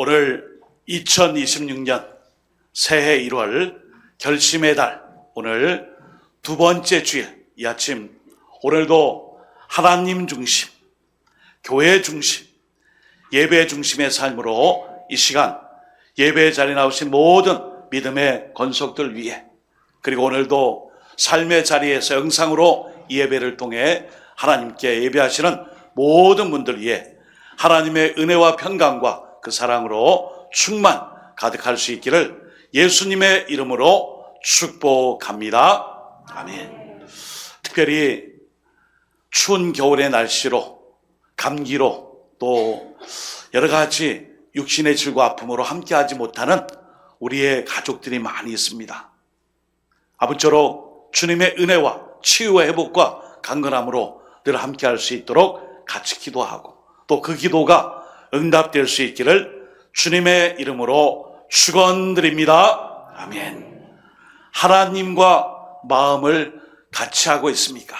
오늘 2026년 새해 1월 결심의 달, 오늘 두 번째 주일, 이 아침 오늘도 하나님 중심, 교회 중심, 예배 중심의 삶으로 이 시간 예배 자리에 나오신 모든 믿음의 권속들 위해, 그리고 오늘도 삶의 자리에서 영상으로 이 예배를 통해 하나님께 예배하시는 모든 분들 위해 하나님의 은혜와 평강과 그 사랑으로 충만 가득할 수 있기를 예수님의 이름으로 축복합니다. 아멘. 특별히 추운 겨울의 날씨로, 감기로, 또 여러 가지 육신의 질과 아픔으로 함께하지 못하는 우리의 가족들이 많이 있습니다. 아무쪼록 주님의 은혜와 치유와 회복과 강건함으로 늘 함께할 수 있도록 같이 기도하고, 또 그 기도가 응답될 수 있기를 주님의 이름으로 축원드립니다. 아멘. 하나님과 마음을 같이 하고 있습니까?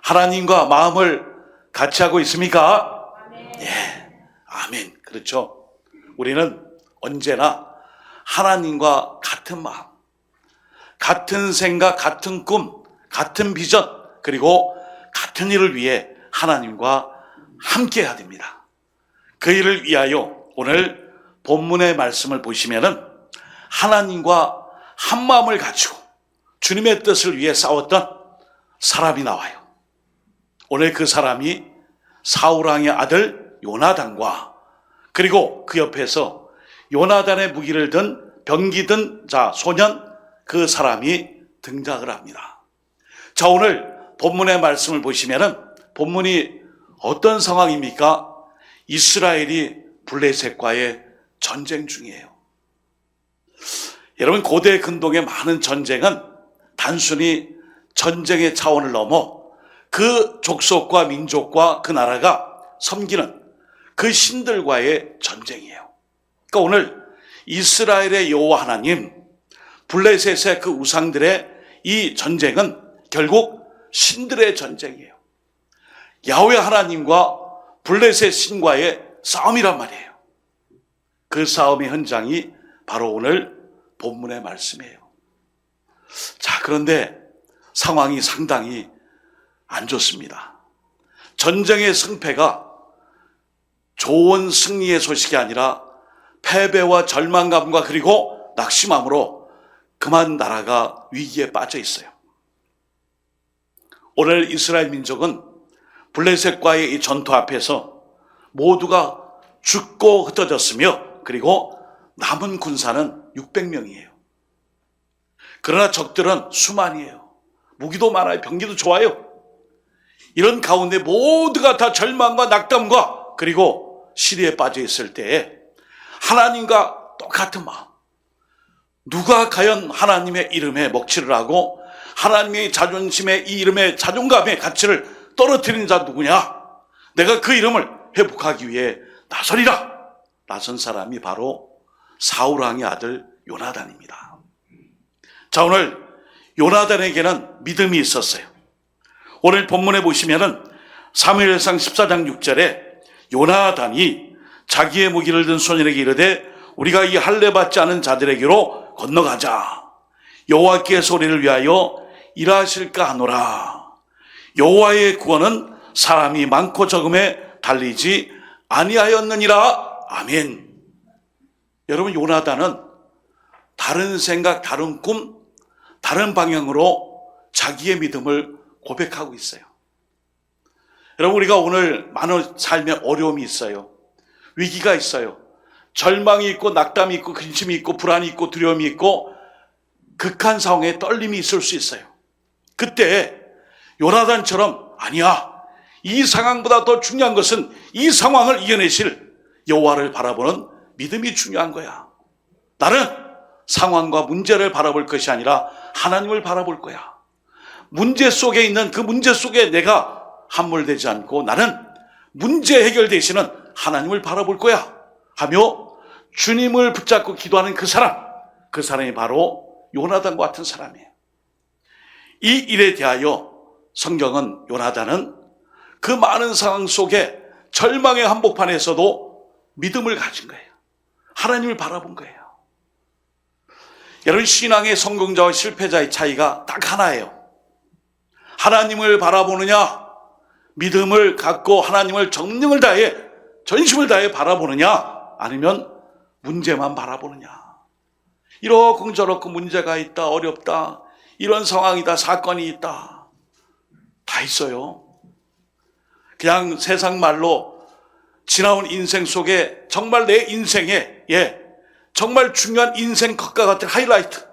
하나님과 마음을 같이 하고 있습니까? 아멘. 예, 아멘. 그렇죠. 우리는 언제나 하나님과 같은 마음, 같은 생각, 같은 꿈, 같은 비전, 그리고 같은 일을 위해 하나님과 함께 해야 됩니다. 그 일을 위하여 오늘 본문의 말씀을 보시면은 하나님과 한 마음을 가지고 주님의 뜻을 위해 싸웠던 사람이 나와요. 오늘 그 사람이 사울왕의 아들 요나단과, 그리고 그 옆에서 요나단의 무기를 든 병기 든 소년, 그 사람이 등장을 합니다. 자, 오늘 본문의 말씀을 보시면은 본문이 어떤 상황입니까? 이스라엘이 블레셋과의 전쟁 중이에요. 여러분, 고대 근동의 많은 전쟁은 단순히 전쟁의 차원을 넘어 그 족속과 민족과 그 나라가 섬기는 그 신들과의 전쟁이에요. 그러니까 오늘 이스라엘의 여호와 하나님, 블레셋의 그 우상들의 이 전쟁은 결국 신들의 전쟁이에요. 야훼 하나님과 블레셋 신과의 싸움이란 말이에요. 그 싸움의 현장이 바로 오늘 본문의 말씀이에요. 자, 그런데 상황이 상당히 안 좋습니다. 전쟁의 승패가 좋은 승리의 소식이 아니라 패배와 절망감과 그리고 낙심함으로 그만 나라가 위기에 빠져 있어요. 오늘 이스라엘 민족은 블레셋과의 이 전투 앞에서 모두가 죽고 흩어졌으며, 그리고 남은 군사는 600명이에요. 그러나 적들은 수만이에요. 무기도 많아요. 병기도 좋아요. 이런 가운데 모두가 다 절망과 낙담과 그리고 시리에 빠져 있을 때에 하나님과 똑같은 마음, 누가 과연 하나님의 이름에 먹칠을 하고 하나님의 자존심의 이 이름의 자존감의 가치를 떨어뜨리는 자 누구냐? 내가 그 이름을 회복하기 위해 나서리라. 나선 사람이 바로 사울왕의 아들 요나단입니다. 자, 오늘 요나단에게는 믿음이 있었어요. 오늘 본문에 보시면은 사무엘상 14장 6절에 요나단이 자기의 무기를 든 소년에게 이르되 우리가 이 할례 받지 않은 자들에게로 건너가자. 여호와께서 우리를 위하여 일하실까 하노라. 여호와의 구원은 사람이 많고 적음에 달리지 아니하였느니라. 아멘. 여러분, 요나단은 다른 생각, 다른 꿈, 다른 방향으로 자기의 믿음을 고백하고 있어요. 여러분, 우리가 오늘 많은 삶에 어려움이 있어요. 위기가 있어요. 절망이 있고 낙담이 있고 근심이 있고 불안이 있고 두려움이 있고 극한 상황에 떨림이 있을 수 있어요. 그때 요나단처럼 아니야, 이 상황보다 더 중요한 것은 이 상황을 이겨내실 여호와를 바라보는 믿음이 중요한 거야. 나는 상황과 문제를 바라볼 것이 아니라 하나님을 바라볼 거야. 문제 속에 있는 그 문제 속에 내가 함몰되지 않고 나는 문제 해결 대신은 하나님을 바라볼 거야 하며 주님을 붙잡고 기도하는 그 사람이 바로 요나단과 같은 사람이에요. 이 일에 대하여 성경은 요나단은 그 많은 상황 속에 절망의 한복판에서도 믿음을 가진 거예요. 하나님을 바라본 거예요. 여러분, 신앙의 성공자와 실패자의 차이가 딱 하나예요. 하나님을 바라보느냐, 믿음을 갖고 하나님을 정령을 다해, 전심을 다해 바라보느냐, 아니면 문제만 바라보느냐. 이러쿵 저러쿵 문제가 있다, 어렵다, 이런 상황이다, 사건이 있다, 다 있어요. 그냥 세상 말로 지나온 인생 속에 정말 내 인생에 정말 중요한 인생 컷과 같은 하이라이트,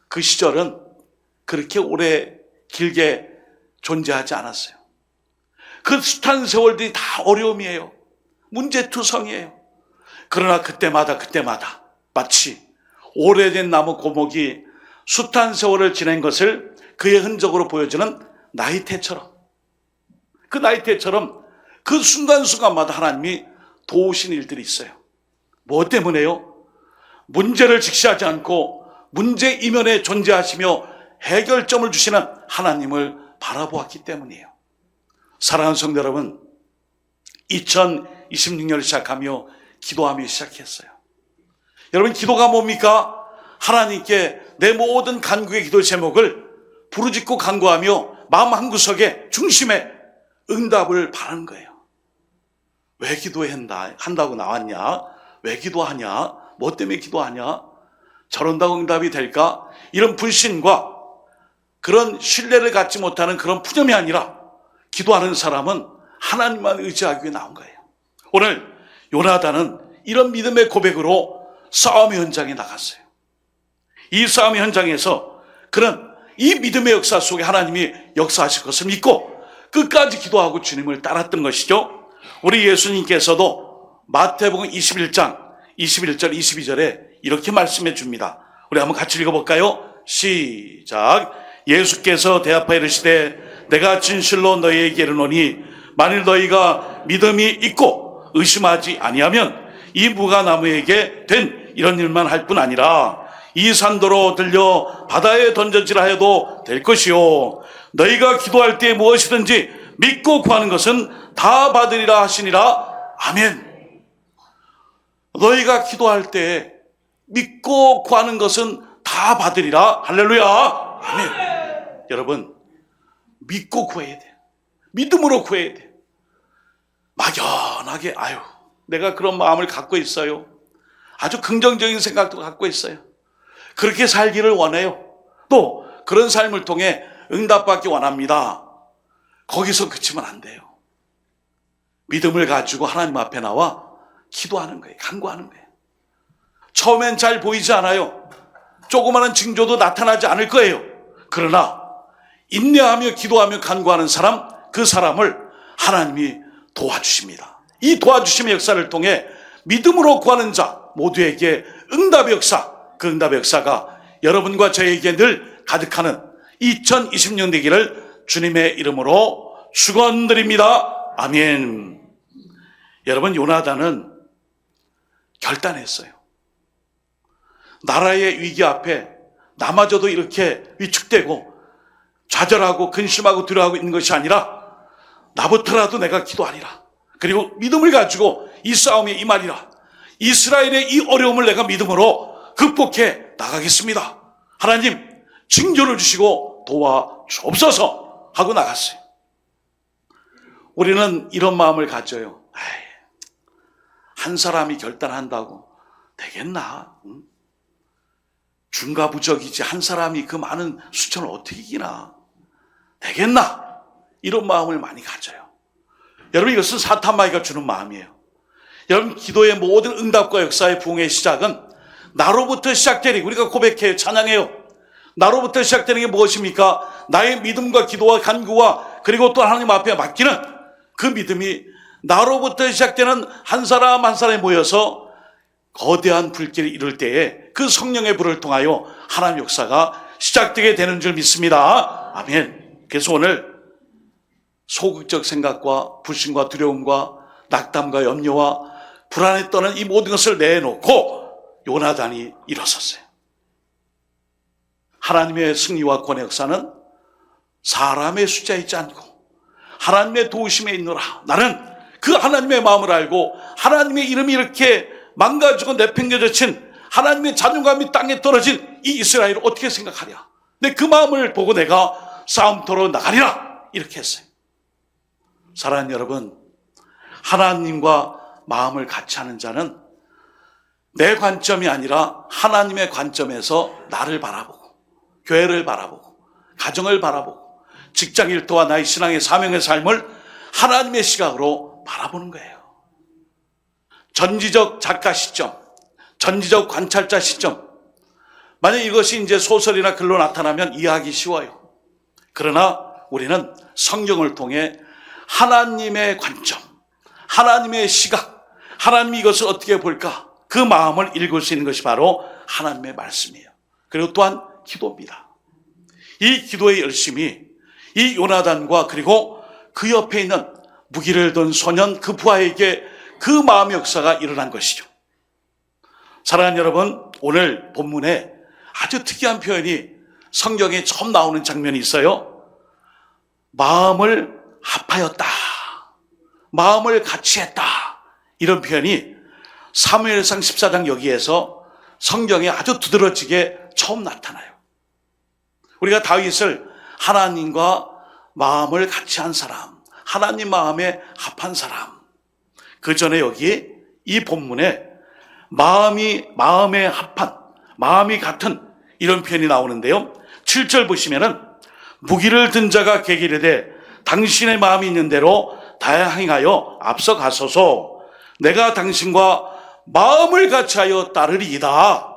그 시절은 그렇게 오래 길게 존재하지 않았어요. 그 숱한 세월들이 다 어려움이에요. 문제투성이에요. 그러나 그때마다 마치 오래된 나무 고목이 숱한 세월을 지낸 것을 그의 흔적으로 보여주는 나이테처럼, 그 나이테처럼 그 순간순간마다 하나님이 도우신 일들이 있어요. 뭐 때문에요? 문제를 직시하지 않고 문제 이면에 존재하시며 해결점을 주시는 하나님을 바라보았기 때문이에요. 사랑하는 성도 여러분, 2026년을 시작하며 기도하며 시작했어요. 여러분, 기도가 뭡니까? 하나님께 내 모든 간구의 기도 제목을 부르짖고 간구하며 마음 한구석에 중심에 응답을 바라는 거예요. 왜 기도한다고 나왔냐? 왜 기도하냐? 뭐 때문에 기도하냐? 저런다고 응답이 될까? 이런 불신과 그런 신뢰를 갖지 못하는 그런 푸념이 아니라 기도하는 사람은 하나님만 의지하기 위해 나온 거예요. 오늘 요나단은 이런 믿음의 고백으로 싸움의 현장에 나갔어요. 이 싸움의 현장에서 그는 이 믿음의 역사 속에 하나님이 역사하실 것을 믿고 끝까지 기도하고 주님을 따랐던 것이죠. 우리 예수님께서도 마태복음 21장 21절 22절에 이렇게 말씀해 줍니다. 우리 한번 같이 읽어볼까요? 시작. 예수께서 대답하여 이르시되 내가 진실로 너희에게 이르노니 만일 너희가 믿음이 있고 의심하지 아니하면 이 무화과나무에게 된 이런 일만 할 뿐 아니라 이 산도로 들려 바다에 던져지라 해도 될 것이요 너희가 기도할 때 무엇이든지 믿고 구하는 것은 다 받으리라 하시니라. 아멘. 너희가 기도할 때 믿고 구하는 것은 다 받으리라. 할렐루야. 아멘. 여러분, 믿고 구해야 돼. 믿음으로 구해야 돼. 막연하게 내가 그런 마음을 갖고 있어요. 아주 긍정적인 생각도 갖고 있어요. 그렇게 살기를 원해요. 또 그런 삶을 통해 응답받기 원합니다. 거기서 그치면 안 돼요. 믿음을 가지고 하나님 앞에 나와 기도하는 거예요. 간구하는 거예요. 처음엔 잘 보이지 않아요. 조그마한 징조도 나타나지 않을 거예요. 그러나 인내하며 기도하며 간구하는 사람, 그 사람을 하나님이 도와주십니다. 이 도와주심의 역사를 통해 믿음으로 구하는 자 모두에게 응답의 역사, 그 응답의 역사가 여러분과 저에게 늘 가득하는 2020년 되기를 주님의 이름으로 축원드립니다. 아멘. 여러분, 요나단은 결단했어요. 나라의 위기 앞에 나마저도 이렇게 위축되고 좌절하고 근심하고 두려워하고 있는 것이 아니라 나부터라도 내가 기도하리라. 그리고 믿음을 가지고 이 싸움에 임하리라. 이스라엘의 이 어려움을 내가 믿음으로 극복해 나가겠습니다. 하나님 징조를 주시고 도와주옵소서 하고 나갔어요. 우리는 이런 마음을 가져요. 한 사람이 결단한다고 되겠나? 중과부적이지 한 사람이 그 많은 수천을 어떻게 이기나? 되겠나? 이런 마음을 많이 가져요. 여러분, 이것은 사탄마귀가 주는 마음이에요. 여러분, 기도의 모든 응답과 역사의 부흥의 시작은 나로부터 시작되니, 우리가 고백해요, 찬양해요. 나로부터 시작되는 게 무엇입니까? 나의 믿음과 기도와 간구와 그리고 또 하나님 앞에 맡기는 그 믿음이 나로부터 시작되는 한 사람 한 사람이 모여서 거대한 불길을 이룰 때에 그 성령의 불을 통하여 하나님 역사가 시작되게 되는 줄 믿습니다. 아멘. 그래서 오늘 소극적 생각과 불신과 두려움과 낙담과 염려와 불안에 떠는 이 모든 것을 내놓고 요나단이 일어섰어요. 하나님의 승리와 권의 역사는 사람의 숫자에 있지 않고 하나님의 도우심에 있노라. 나는 그 하나님의 마음을 알고 하나님의 이름이 이렇게 망가지고 내팽개쳐진 하나님의 자존감이 땅에 떨어진 이 이스라엘을 어떻게 생각하랴. 근데 그 마음을 보고 내가 싸움터로 나가리라 이렇게 했어요. 사랑하는 여러분, 하나님과 마음을 같이 하는 자는 내 관점이 아니라 하나님의 관점에서 나를 바라보고 교회를 바라보고 가정을 바라보고 직장 일터와 나의 신앙의 사명의 삶을 하나님의 시각으로 바라보는 거예요. 전지적 작가 시점, 전지적 관찰자 시점. 만약 이것이 이제 소설이나 글로 나타나면 이해하기 쉬워요. 그러나 우리는 성경을 통해 하나님의 관점, 하나님의 시각, 하나님이 이것을 어떻게 볼까? 그 마음을 읽을 수 있는 것이 바로 하나님의 말씀이에요. 그리고 또한 기도입니다. 이 기도의 열심이 이 요나단과 그리고 그 옆에 있는 무기를 든 소년 그 부하에게 그 마음의 역사가 일어난 것이죠. 사랑하는 여러분, 오늘 본문에 아주 특이한 표현이 성경에 처음 나오는 장면이 있어요. 마음을 합하였다. 마음을 같이 했다. 이런 표현이 사무엘상 14장 여기에서 성경에 아주 두드러지게 처음 나타나요. 우리가 다윗을 하나님과 마음을 같이 한 사람, 하나님 마음에 합한 사람. 그 전에 여기 이 본문에 마음에 합한, 마음이 같은 이런 표현이 나오는데요. 7절 보시면은 무기를 든 자가 객이르되 당신의 마음이 있는 대로 다행하여 앞서 가소서. 내가 당신과 마음을 같이 하여 따르리이다.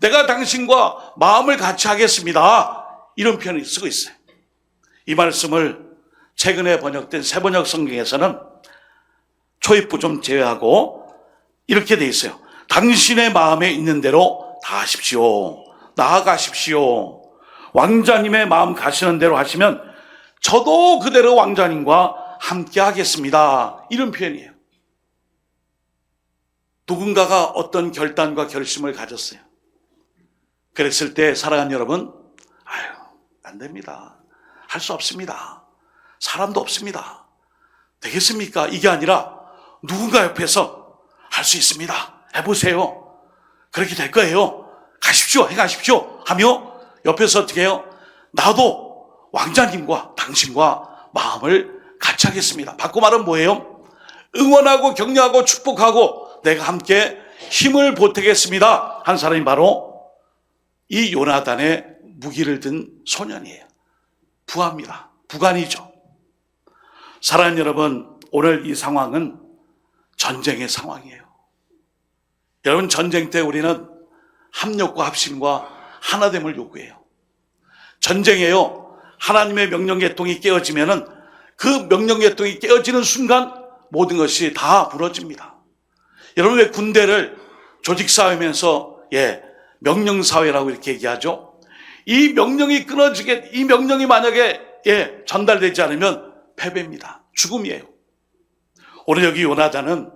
내가 당신과 마음을 같이 하겠습니다. 이런 표현을 쓰고 있어요. 이 말씀을 최근에 번역된 새번역 성경에서는 초입부 좀 제외하고 이렇게 돼 있어요. 당신의 마음에 있는 대로 다 하십시오. 나아가십시오. 왕자님의 마음 가시는 대로 하시면 저도 그대로 왕자님과 함께 하겠습니다. 이런 표현이에요. 누군가가 어떤 결단과 결심을 가졌어요. 그랬을 때 사랑하는 여러분, 안 됩니다. 할 수 없습니다. 사람도 없습니다. 되겠습니까? 이게 아니라 누군가 옆에서 할 수 있습니다. 해보세요. 그렇게 될 거예요. 가십시오. 행하십시오. 하며 옆에서 어떻게 해요? 나도 왕자님과 당신과 마음을 같이 하겠습니다. 바꿔 말하면 뭐예요? 응원하고 격려하고 축복하고 내가 함께 힘을 보태겠습니다. 한 사람이 바로 이 요나단의 무기를 든 소년이에요. 부하입니다. 부관이죠. 사랑하는 여러분, 오늘 이 상황은 전쟁의 상황이에요. 여러분, 전쟁 때 우리는 합력과 합심과 하나됨을 요구해요. 전쟁에요, 하나님의 명령계통이 깨어지면은 그 명령계통이 깨어지는 순간 모든 것이 다 무너집니다. 여러분, 왜 군대를 조직사회면서 명령사회라고 이렇게 얘기하죠? 이 명령이 끊어지게, 이 명령이 만약에 전달되지 않으면 패배입니다. 죽음이에요. 오늘 여기 요나단은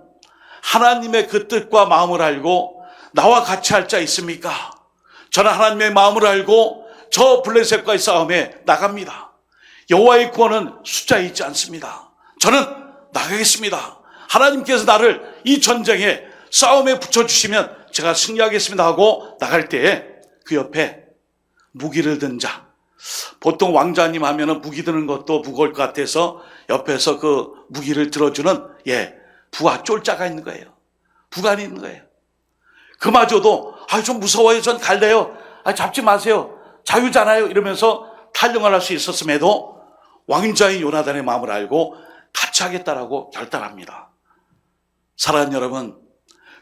하나님의 그 뜻과 마음을 알고 나와 같이 할 자 있습니까? 저는 하나님의 마음을 알고 저 블레셋과의 싸움에 나갑니다. 여호와의 구원은 숫자에 있지 않습니다. 저는 나가겠습니다. 하나님께서 나를 이 전쟁에 싸움에 붙여주시면 제가 승리하겠습니다 하고 나갈 때에 그 옆에 무기를 든 자, 보통 왕자님 하면은 무기 드는 것도 무거울 것 같아서 옆에서 그 무기를 들어주는 부하 쫄자가 있는 거예요. 부관이 있는 거예요. 그마저도 좀 무서워요. 전 갈래요. 잡지 마세요. 자유잖아요. 이러면서 탈영을 할 수 있었음에도 왕자인 요나단의 마음을 알고 같이 하겠다라고 결단합니다. 사랑하는 여러분,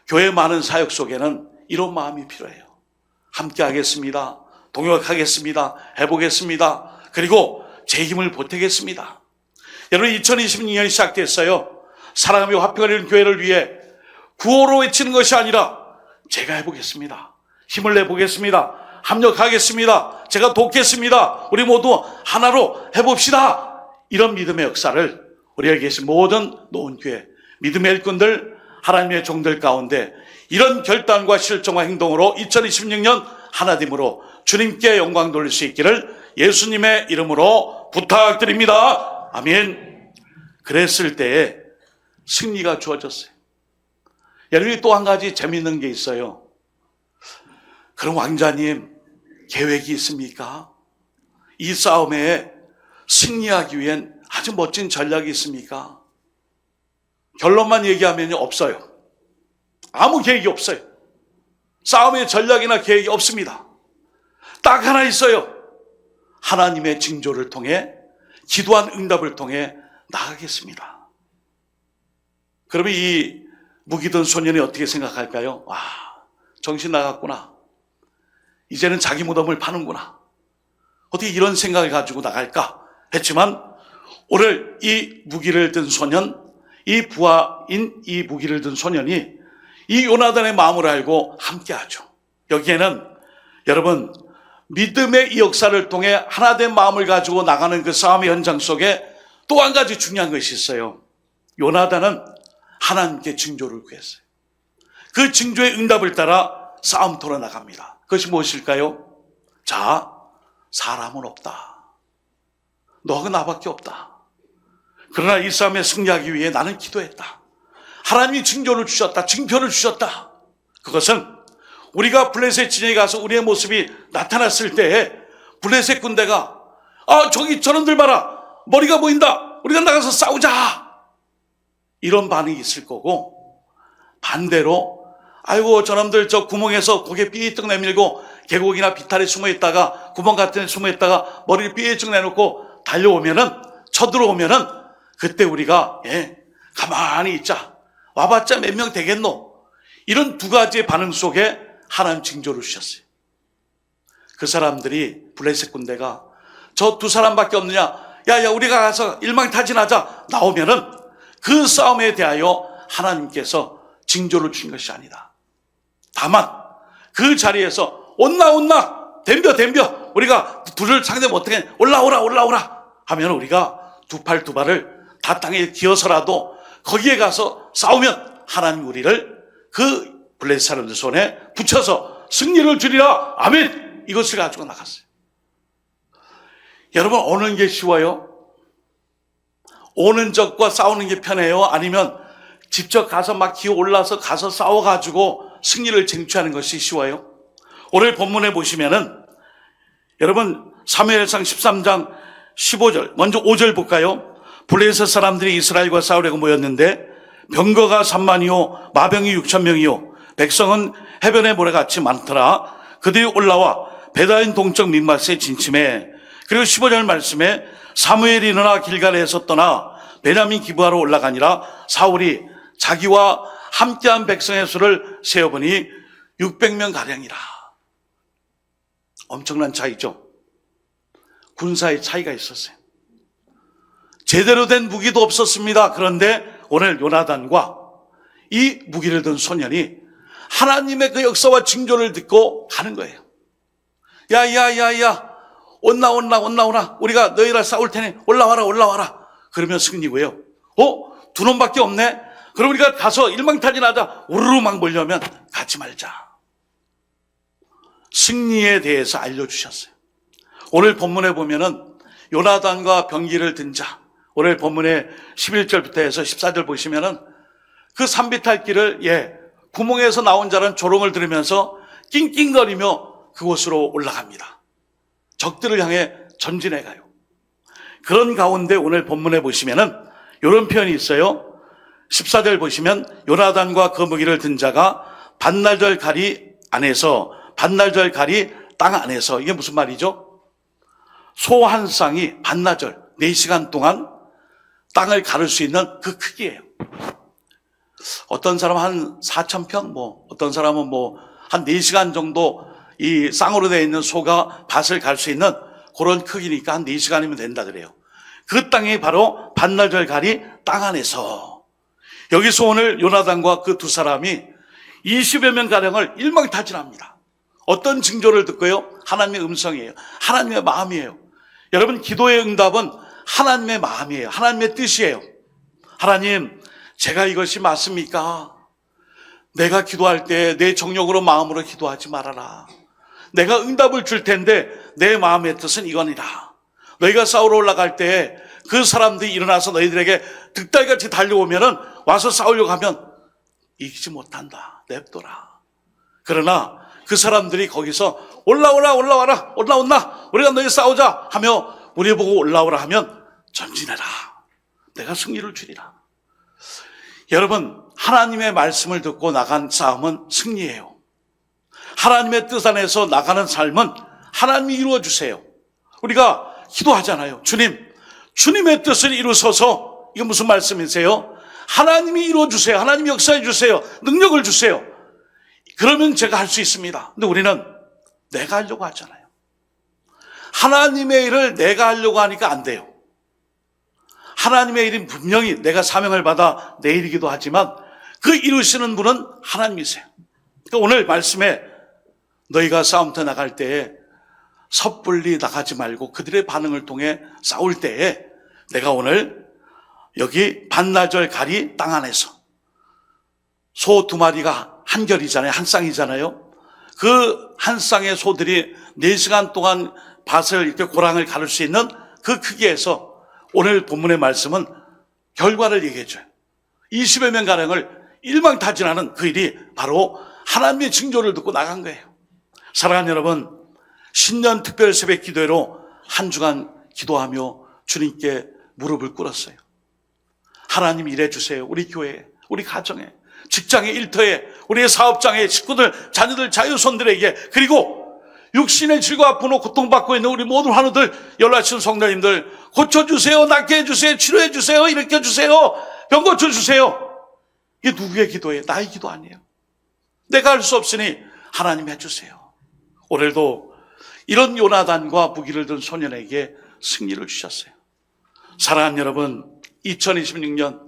교회 많은 사역 속에는 이런 마음이 필요해요. 함께 하겠습니다. 동역하겠습니다. 해보겠습니다. 그리고 제 힘을 보태겠습니다. 여러분, 2026년이 시작됐어요. 사랑하며 화평하는 교회를 위해 구호로 외치는 것이 아니라 제가 해보겠습니다. 힘을 내보겠습니다. 합력하겠습니다. 제가 돕겠습니다. 우리 모두 하나로 해봅시다. 이런 믿음의 역사를 우리에게 계신 모든 노원교회 믿음의 일꾼들, 하나님의 종들 가운데 이런 결단과 실정과 행동으로 2026년 하나됨으로 주님께 영광 돌릴 수 있기를 예수님의 이름으로 부탁드립니다. 아멘. 그랬을 때에 승리가 주어졌어요. 여러분이 또 한 가지 재미있는 게 있어요. 그럼 왕자님, 계획이 있습니까? 이 싸움에 승리하기 위한 아주 멋진 전략이 있습니까? 결론만 얘기하면 없어요. 아무 계획이 없어요. 싸움의 전략이나 계획이 없습니다. 딱 하나 있어요. 하나님의 징조를 통해, 기도한 응답을 통해 나가겠습니다. 그러면 이 무기든 소년이 어떻게 생각할까요? 와, 정신 나갔구나. 이제는 자기 무덤을 파는구나. 어떻게 이런 생각을 가지고 나갈까 했지만, 오늘 이 무기를 든 소년, 이 부하인 이 무기를 든 소년이 이 요나단의 마음을 알고 함께하죠. 여기에는 여러분, 믿음의 이 역사를 통해 하나 된 마음을 가지고 나가는 그 싸움의 현장 속에 또 한 가지 중요한 것이 있어요. 요나단은 하나님께 징조를 구했어요. 그 징조의 응답을 따라 싸움터로 나갑니다. 그것이 무엇일까요? 자, 사람은 없다. 너하고 나밖에 없다. 그러나 이 싸움에 승리하기 위해 나는 기도했다. 하나님이 징조를 주셨다. 징표를 주셨다. 그것은 우리가 블레셋 진영에 가서 우리의 모습이 나타났을 때 블레셋 군대가 저기 저놈들 봐라. 머리가 보인다. 우리가 나가서 싸우자. 이런 반응이 있을 거고, 반대로 아이고 저놈들 저 구멍에서 고개 삐쩍 내밀고 계곡이나 비탈에 숨어있다가 구멍 같은 데 숨어있다가 머리를 삐쩍 내놓고 달려오면은, 쳐들어오면은 그때 우리가 가만히 있자. 와봤자 몇 명 되겠노. 이런 두 가지의 반응 속에 하나님 징조를 주셨어요. 그 사람들이, 블레셋 군대가 저 두 사람밖에 없느냐, 야 우리가 가서 일망타진하자 나오면은 그 싸움에 대하여 하나님께서 징조를 주신 것이 아니다. 다만 그 자리에서 온나 덤벼 우리가 둘을 상대 못하게 올라오라 하면 우리가 두 팔 두 발을 다 땅에 기어서라도 거기에 가서 싸우면 하나님 우리를 그 블레셋 사람들 손에 붙여서 승리를 주리라. 아멘. 이것을 가지고 나갔어요. 여러분, 오는 게 쉬워요? 오는 적과 싸우는 게 편해요? 아니면 직접 가서 막 기어 올라서 가서 싸워가지고 승리를 쟁취하는 것이 쉬워요? 오늘 본문에 보시면은 여러분, 사무엘상 13장 15절, 먼저 5절 볼까요? 블레셋 사람들이 이스라엘과 싸우려고 모였는데 병거가 3만이요 마병이 6,000명이요 백성은 해변의 모래같이 많더라. 그들이 올라와 베다인 동쪽 민맛에 진침해. 그리고 15절 말씀에 사무엘이 일어나 길갈에서 떠나 베냐민 기브아로 올라가니라. 사울이 자기와 함께한 백성의 수를 세어보니 600명 가량이라. 엄청난 차이죠. 군사의 차이가 있었어요. 제대로 된 무기도 없었습니다. 그런데 오늘 요나단과 이 무기를 든 소년이 하나님의 그 역사와 징조를 듣고 가는 거예요. 야 온나 우리가 너희랑 싸울 테니 올라와라. 그러면 승리고요. 두 놈밖에 없네. 그럼 우리가 가서 일망타진하자. 우르르 막 몰려면 가지 말자. 승리에 대해서 알려주셨어요. 오늘 본문에 보면은 요나단과 병기를 든 자, 오늘 본문에 11절부터 해서 14절 보시면은 그 산비탈길을 구멍에서 나온 자는 조롱을 들으면서 낑낑거리며 그곳으로 올라갑니다. 적들을 향해 전진해 가요. 그런 가운데 오늘 본문에 보시면은 이런 표현이 있어요. 14절 보시면 요나단과 그 무기를 든 자가 반나절 가리 땅 안에서, 이게 무슨 말이죠? 소 한 쌍이 반나절 4시간 동안 땅을 가를 수 있는 그 크기예요. 어떤 사람은 한 4,000평, 어떤 사람은 한 4시간 정도 이 쌍으로 되어 있는 소가 밭을 갈 수 있는 그런 크기니까 한 4시간이면 된다 그래요. 그 땅이 바로 반나절 가리 땅 안에서, 여기서 오늘 요나단과 그 두 사람이 20여 명 가량을 일망타진합니다. 어떤 징조를 듣고요? 하나님의 음성이에요. 하나님의 마음이에요. 여러분, 기도의 응답은 하나님의 마음이에요. 하나님의 뜻이에요. 하나님, 제가 이것이 맞습니까? 내가 기도할 때 내 정욕으로 마음으로 기도하지 말아라. 내가 응답을 줄 텐데 내 마음의 뜻은 이거니라. 너희가 싸우러 올라갈 때 그 사람들이 일어나서 너희들에게 득달같이 달려오면은 와서 싸우려고 하면 이기지 못한다. 냅둬라. 그러나 그 사람들이 거기서 올라와라 우리가 너희 싸우자 하며 우리 보고 올라오라 하면 전진해라. 내가 승리를 주리라. 여러분, 하나님의 말씀을 듣고 나간 싸움은 승리예요. 하나님의 뜻 안에서 나가는 삶은 하나님이 이루어 주세요. 우리가 기도하잖아요. 주님의 뜻을 이루소서. 이게 무슨 말씀이세요? 하나님이 이루어 주세요. 하나님이 역사해 주세요. 능력을 주세요. 그러면 제가 할 수 있습니다. 근데 우리는 내가 하려고 하잖아요. 하나님의 일을 내가 하려고 하니까 안 돼요. 하나님의 일은 분명히 내가 사명을 받아 내 일이기도 하지만 그 이루시는 분은 하나님이세요. 그러니까 오늘 말씀에 너희가 싸움터 나갈 때에 섣불리 나가지 말고 그들의 반응을 통해 싸울 때에 내가 오늘 여기 반나절 가리 땅 안에서 소 2마리가 한 결이잖아요. 한 쌍이잖아요. 그 한 쌍의 소들이 4시간 동안 밭을 이렇게 고랑을 가를 수 있는 그 크기에서 오늘 본문의 말씀은 결과를 얘기해 줘요. 20여 명가량을 일망타진하는 그 일이 바로 하나님의 징조를 듣고 나간 거예요. 사랑하는 여러분, 신년 특별 새벽 기도회로 한 주간 기도하며 주님께 무릎을 꿇었어요. 하나님 일해 주세요. 우리 교회에, 우리 가정에, 직장의 일터에, 우리의 사업장의 식구들, 자녀들, 자유손들에게, 그리고 육신의 질과 아픔으로 고통받고 있는 우리 모든 환우들, 연락하신 성도님들 고쳐주세요. 낫게 해주세요. 치료해주세요. 일으켜주세요. 병 고쳐주세요. 이게 누구의 기도예요? 나의 기도 아니에요. 내가 할 수 없으니 하나님 해주세요. 오늘도 이런 요나단과 무기를 든 소년에게 승리를 주셨어요. 사랑하는 여러분, 2026년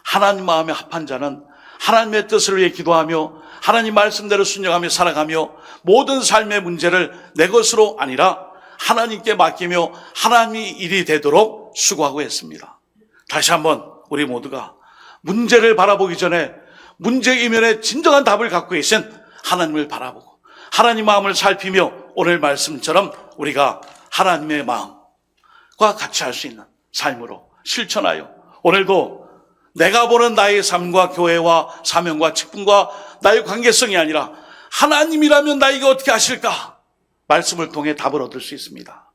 하나님 마음에 합한 자는 하나님의 뜻을 위해 기도하며 하나님 말씀대로 순종하며 살아가며 모든 삶의 문제를 내 것으로 아니라 하나님께 맡기며 하나님이 일이 되도록 수고하고 했습니다. 다시 한번 우리 모두가 문제를 바라보기 전에 문제 이면에 진정한 답을 갖고 계신 하나님을 바라보고 하나님 마음을 살피며 오늘 말씀처럼 우리가 하나님의 마음과 같이 할 수 있는 삶으로 실천하여 오늘도 내가 보는 나의 삶과 교회와 사명과 직분과 나의 관계성이 아니라 하나님이라면 나에게 어떻게 하실까? 말씀을 통해 답을 얻을 수 있습니다.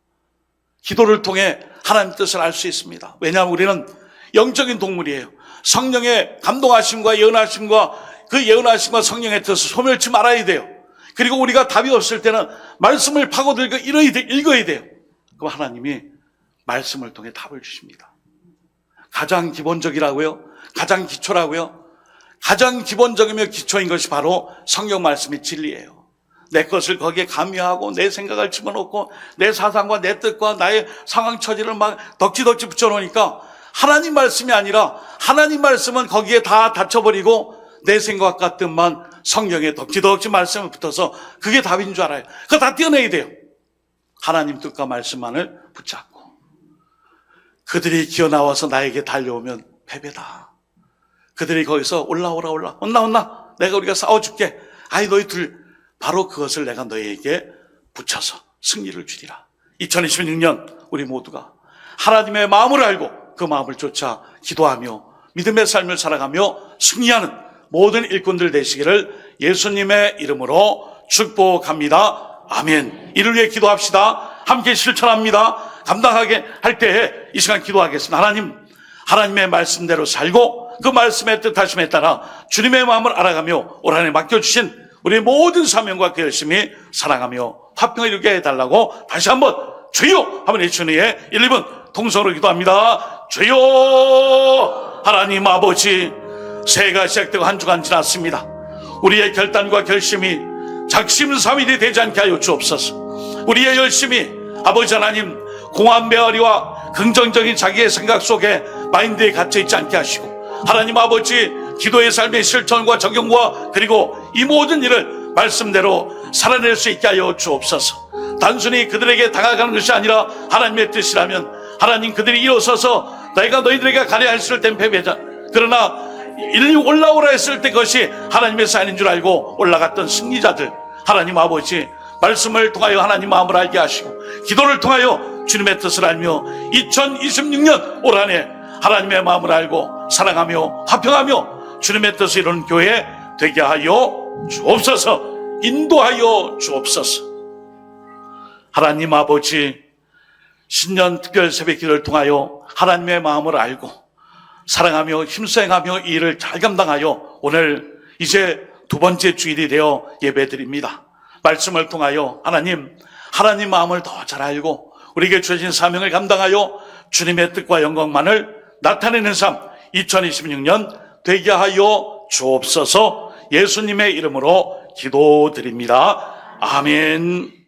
기도를 통해 하나님 뜻을 알 수 있습니다. 왜냐하면 우리는 영적인 동물이에요. 성령의 감동하심과 예언하심과 그 예언하심과 성령의 뜻을 소멸치 말아야 돼요. 그리고 우리가 답이 없을 때는 말씀을 파고들고 읽어야 돼요. 그럼 하나님이 말씀을 통해 답을 주십니다. 가장 기본적이라고요? 가장 기초라고요? 가장 기본적이며 기초인 것이 바로 성경 말씀의 진리예요. 내 것을 거기에 가미하고 내 생각을 집어넣고 내 사상과 내 뜻과 나의 상황 처지를 막 덕지덕지 붙여놓으니까 하나님 말씀이 아니라 하나님 말씀은 거기에 다 닫혀버리고 내 생각과 뜻만 성경에 덕지덕지 말씀에 붙어서 그게 답인 줄 알아요. 그거 다 떼어내야 돼요. 하나님 뜻과 말씀만을 붙잡고 그들이 기어나와서 나에게 달려오면 패배다. 그들이 거기서 올라. 내가 우리가 싸워줄게. 아이 너희 둘. 바로 그것을 내가 너희에게 붙여서 승리를 주리라. 2026년 우리 모두가 하나님의 마음을 알고 그 마음을 쫓아 기도하며 믿음의 삶을 살아가며 승리하는 모든 일꾼들 되시기를 예수님의 이름으로 축복합니다. 아멘. 이를 위해 기도합시다. 함께 실천합니다. 감당하게 할 때에 이 시간 기도하겠습니다. 하나님의 말씀대로 살고 그 말씀의 뜻하심에 따라 주님의 마음을 알아가며 올 한해 맡겨주신 우리 모든 사명과 그 열심히 사랑하며 화평을 이루게 해달라고 다시 한번 주여 하면 예수님의 1분 통성으로 기도합니다. 주여. 하나님 아버지, 새해가 시작되고 한 주간 지났습니다. 우리의 결단과 결심이 작심삼일이 되지 않게 하여 주옵소서. 우리의 열심이 아버지 하나님 공한 메아리와 긍정적인 자기의 생각 속에 마인드에 갇혀있지 않게 하시고 하나님 아버지 기도의 삶의 실천과 적용과 그리고 이 모든 일을 말씀대로 살아낼 수 있게 하여 주옵소서. 단순히 그들에게 다가가는 것이 아니라 하나님의 뜻이라면 하나님 그들이 일어서서 내가 너희들에게 가려 했을 땐 패배자, 그러나 일이 올라오라 했을 때 그것이 하나님의 사인인 줄 알고 올라갔던 승리자들, 하나님 아버지 말씀을 통하여 하나님 마음을 알게 하시고 기도를 통하여 주님의 뜻을 알며 2026년 올 한 해 하나님의 마음을 알고 사랑하며 화평하며 주님의 뜻을 이루는 교회 되게 하여 주옵소서. 인도하여 주옵소서. 하나님 아버지, 신년 특별 새벽기도를 통하여 하나님의 마음을 알고 사랑하며 힘써행하며 이 일을 잘 감당하여 오늘 이제 두 번째 주일이 되어 예배드립니다. 말씀을 통하여 하나님 마음을 더 잘 알고 우리에게 주어진 사명을 감당하여 주님의 뜻과 영광만을 나타내는 삶 2026년 되게 하여 주옵소서. 예수님의 이름으로 기도드립니다. 아멘.